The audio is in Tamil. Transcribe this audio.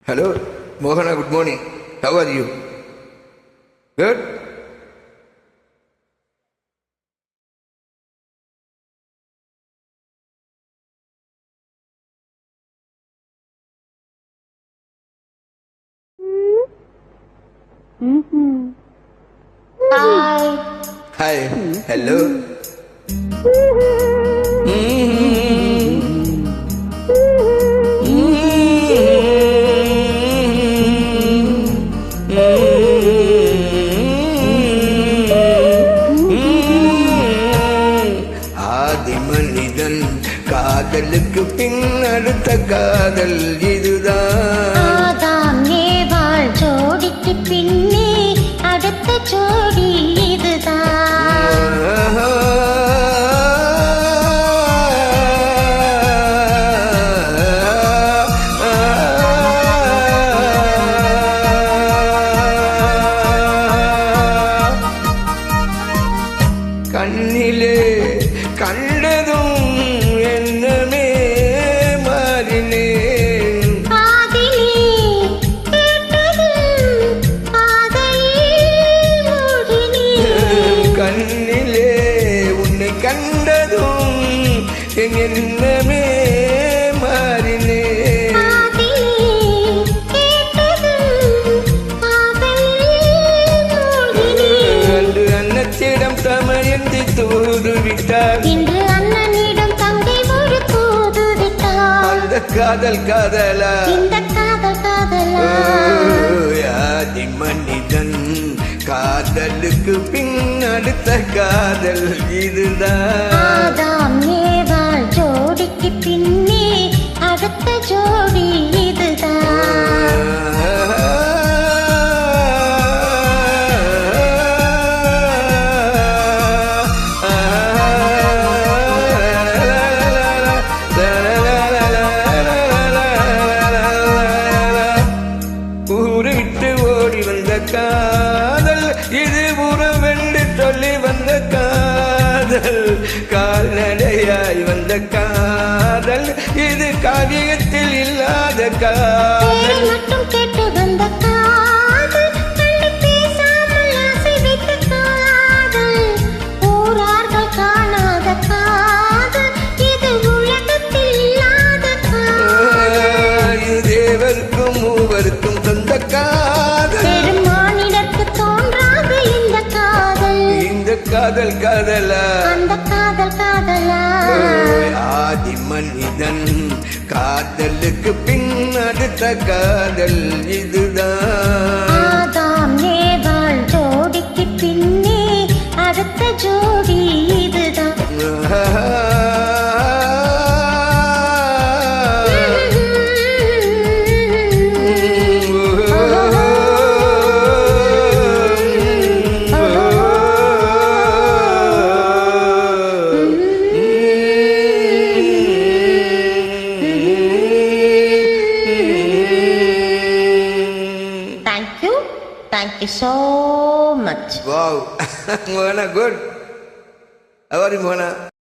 Hello, Mohana, good morning. How are you? Good? Hi. Hi, hello. ஆதி மனிதன் காதலுக்கு பின் அடுத்த காதல் இதுதான். ஆதாம் ஏவாள் ஜோடிக்கு பின்னே அடுத்த ஜோடி இதுதான். கண்ணிலே கண்டதும் என்னமே மாறினேன். கண்ணிலே உன்னை கண்டதும் என் எண்ணமே மாறினேன். அன்று அன்னத்திடம் தமயந்தி தூது விட்டார், இன்று அண்ணனிடம் தங்கை ஒரு தூது விட்டார். அந்த காதல் காதலா, இந்த காதல் காதலா. ஆதி மனிதன் காதலுக்கு பின் அடுத்த காதல் இதுதான். ஆதாம் ஏவாள் ஜோடிக்கு பின்னே அடுத்த ஜோடி இதுதான். ஊரு விட்டு ஓடி வந்த காதல் இது, உறவென்று சொல்லி வந்த காதல், கால்நடையாய் வந்த காதல் இது, காவியத்தில் இல்லாத காதல். மட்டும் கேட்டு வந்த காதல், கண்டு பேசாமல் ஆசை வைத்த காதல், ஊரார்கள் காணாத காதல், இது உலகத்தில் இல்லாத காதல். இது தேவருக்கும் மூவருக்கும் தந்த காதல், பெருமானிடற்கு தோன்றாது இந்த காதல். இந்த காதல் காதலா, அந்த காதல் காதலா. ஆதி மனிதன் காதலுக்கு பின் அடுத்த காதல் இதுதான். ஆதாம் ஏவாள் ஜோடிக்கு பின்னே அடுத்த ஜோடி இதுதான். Thank you so much. Wow, Mohana, good. How are you, Mohana?